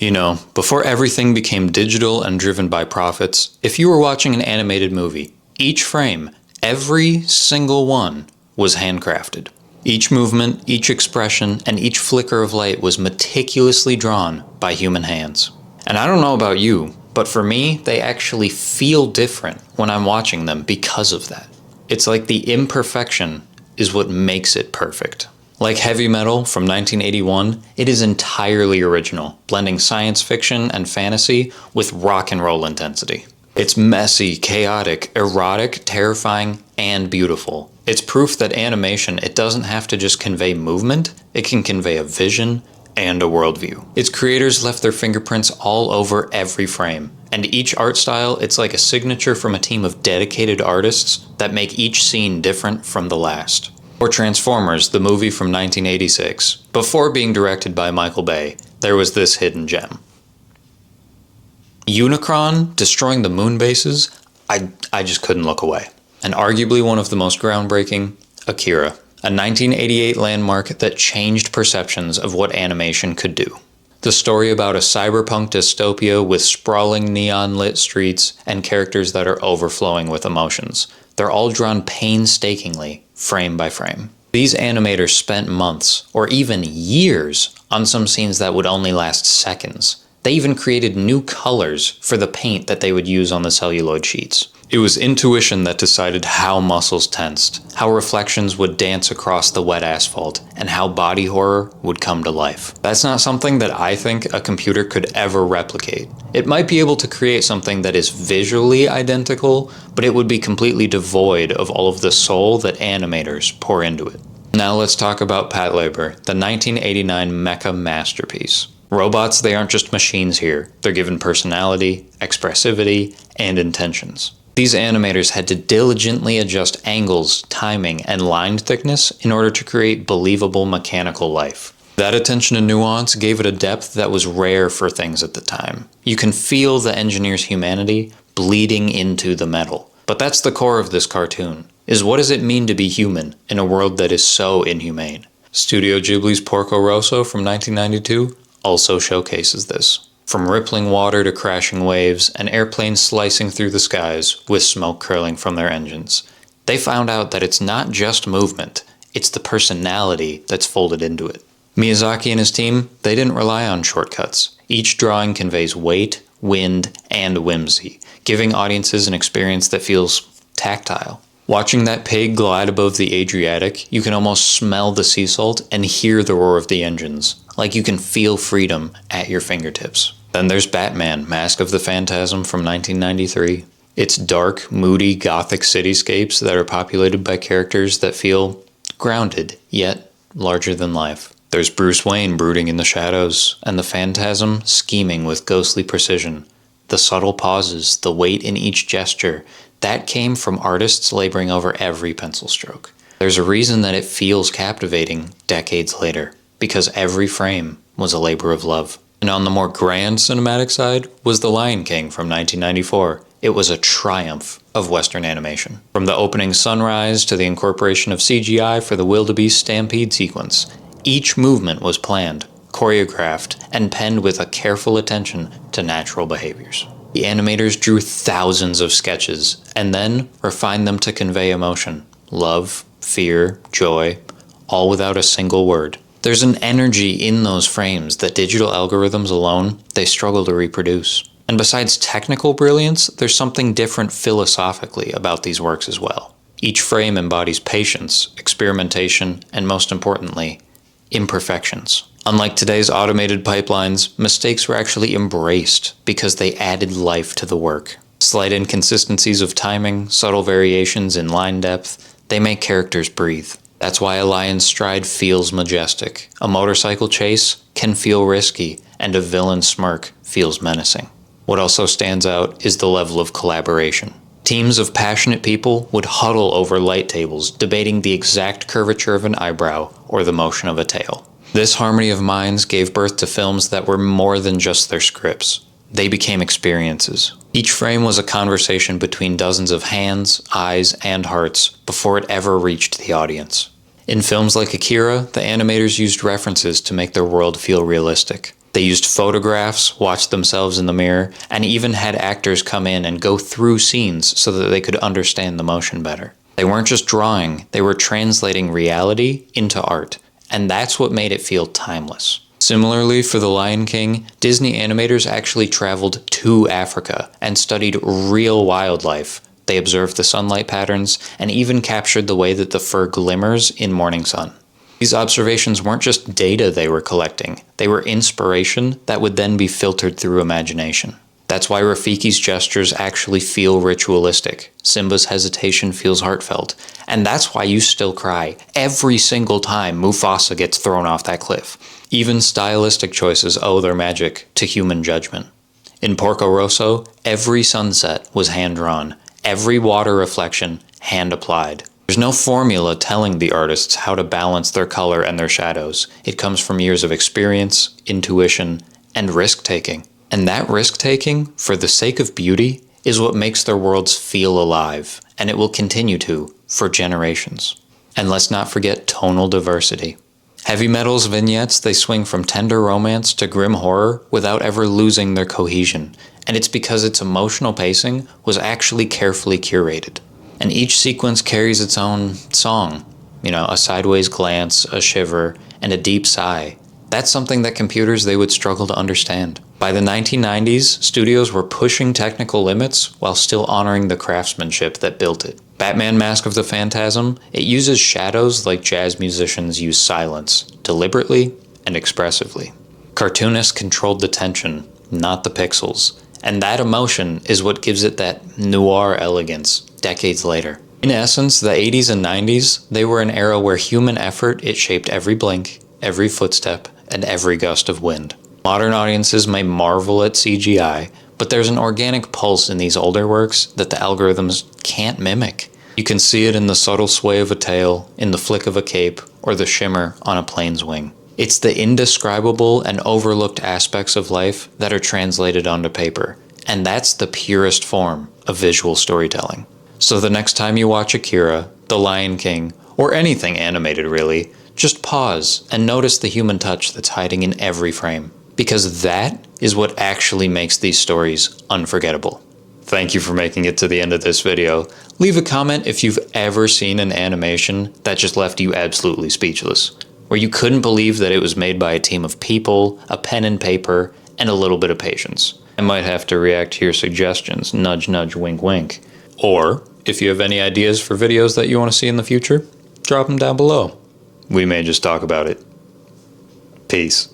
You know, before everything became digital and driven by profits, if you were watching an animated movie, each frame, every single one, was handcrafted. Each movement, each expression, and each flicker of light was meticulously drawn by human hands. And I don't know about you, but for me, they actually feel different when I'm watching them because of that. It's like the imperfection is what makes it perfect. Like Heavy Metal from 1981, it is entirely original, blending science fiction and fantasy with rock and roll intensity. It's messy, chaotic, erotic, terrifying, and beautiful. It's proof that animation, it doesn't have to just convey movement, it can convey a vision and a worldview. Its creators left their fingerprints all over every frame, and each art style, it's like a signature from a team of dedicated artists that make each scene different from the last. Or Transformers, the movie from 1986. Before being directed by Michael Bay, there was this hidden gem. Unicron destroying the moon bases, I just couldn't look away. And arguably one of the most groundbreaking, Akira, a 1988 landmark that changed perceptions of what animation could do. The story about a cyberpunk dystopia with sprawling neon-lit streets and characters that are overflowing with emotions. They're all drawn painstakingly, frame by frame. These animators spent months, or even years, on some scenes that would only last seconds. They even created new colors for the paint that they would use on the celluloid sheets. It was intuition that decided how muscles tensed, how reflections would dance across the wet asphalt, and how body horror would come to life. That's not something that I think a computer could ever replicate. It might be able to create something that is visually identical, but it would be completely devoid of all of the soul that animators pour into it. Now let's talk about Patlabor, the 1989 mecha masterpiece. Robots, they aren't just machines here. They're given personality, expressivity, and intentions. These animators had to diligently adjust angles, timing, and line thickness in order to create believable mechanical life. That attention to nuance gave it a depth that was rare for things at the time. You can feel the engineer's humanity bleeding into the metal. But that's the core of this cartoon, is what does it mean to be human in a world that is so inhumane? Studio Ghibli's Porco Rosso from 1992 also showcases this. From rippling water to crashing waves, and airplanes slicing through the skies with smoke curling from their engines. They found out that it's not just movement, it's the personality that's folded into it. Miyazaki and his team, they didn't rely on shortcuts. Each drawing conveys weight, wind, and whimsy, giving audiences an experience that feels tactile. Watching that pig glide above the Adriatic, you can almost smell the sea salt and hear the roar of the engines, like you can feel freedom at your fingertips. Then there's Batman, Mask of the Phantasm from 1993. It's dark, moody, gothic cityscapes that are populated by characters that feel grounded, yet larger than life. There's Bruce Wayne brooding in the shadows, and the Phantasm scheming with ghostly precision. The subtle pauses, the weight in each gesture, that came from artists laboring over every pencil stroke. There's a reason that it feels captivating decades later, because every frame was a labor of love. And on the more grand cinematic side was The Lion King from 1994. It was a triumph of Western animation. From the opening sunrise to the incorporation of CGI for the wildebeest stampede sequence, each movement was planned, choreographed, and penned with a careful attention to natural behaviors. The animators drew thousands of sketches and then refined them to convey emotion, love, fear, joy, all without a single word. There's an energy in those frames that digital algorithms alone, they struggle to reproduce. And besides technical brilliance, there's something different philosophically about these works as well. Each frame embodies patience, experimentation, and most importantly, imperfections. Unlike today's automated pipelines, mistakes were actually embraced because they added life to the work. Slight inconsistencies of timing, subtle variations in line depth, they make characters breathe. That's why a lion's stride feels majestic, a motorcycle chase can feel risky, and a villain's smirk feels menacing. What also stands out is the level of collaboration. Teams of passionate people would huddle over light tables, debating the exact curvature of an eyebrow or the motion of a tail. This harmony of minds gave birth to films that were more than just their scripts. They became experiences. Each frame was a conversation between dozens of hands, eyes, and hearts before it ever reached the audience. In films like Akira, the animators used references to make their world feel realistic. They used photographs, watched themselves in the mirror, and even had actors come in and go through scenes so that they could understand the motion better. They weren't just drawing, they were translating reality into art, and that's what made it feel timeless. Similarly, for The Lion King, Disney animators actually traveled to Africa and studied real wildlife. They observed the sunlight patterns and even captured the way that the fur glimmers in morning sun. These observations weren't just data they were collecting, they were inspiration that would then be filtered through imagination. That's why Rafiki's gestures actually feel ritualistic, Simba's hesitation feels heartfelt, and that's why you still cry every single time Mufasa gets thrown off that cliff. Even stylistic choices owe their magic to human judgment. In Porco Rosso, every sunset was hand-drawn, every water reflection hand-applied. There's no formula telling the artists how to balance their color and their shadows. It comes from years of experience, intuition, and risk-taking. And that risk-taking, for the sake of beauty, is what makes their worlds feel alive, and it will continue to for generations. And let's not forget tonal diversity. Heavy Metal's vignettes, they swing from tender romance to grim horror without ever losing their cohesion, and it's because its emotional pacing was actually carefully curated. And each sequence carries its own song. A sideways glance, a shiver, and a deep sigh. That's something that computers, they would struggle to understand. By the 1990s, studios were pushing technical limits while still honoring the craftsmanship that built it. Batman Mask of the Phantasm, it uses shadows like jazz musicians use silence, deliberately and expressively. Cartoonists controlled the tension, not the pixels. And that emotion is what gives it that noir elegance decades later. In essence, the 80s and 90s, they were an era where human effort, it shaped every blink, every footstep, and every gust of wind. Modern audiences may marvel at CGI, but there's an organic pulse in these older works that the algorithms can't mimic. You can see it in the subtle sway of a tail, in the flick of a cape, or the shimmer on a plane's wing. It's the indescribable and overlooked aspects of life that are translated onto paper, and that's the purest form of visual storytelling. So the next time you watch Akira, The Lion King, or anything animated really, just pause and notice the human touch that's hiding in every frame, because that is what actually makes these stories unforgettable. Thank you for making it to the end of this video. Leave a comment if you've ever seen an animation that just left you absolutely speechless, where you couldn't believe that it was made by a team of people, a pen and paper, and a little bit of patience. I might have to react to your suggestions, nudge nudge wink wink. Or, if you have any ideas for videos that you want to see in the future, drop them down below. We may just talk about it. Peace.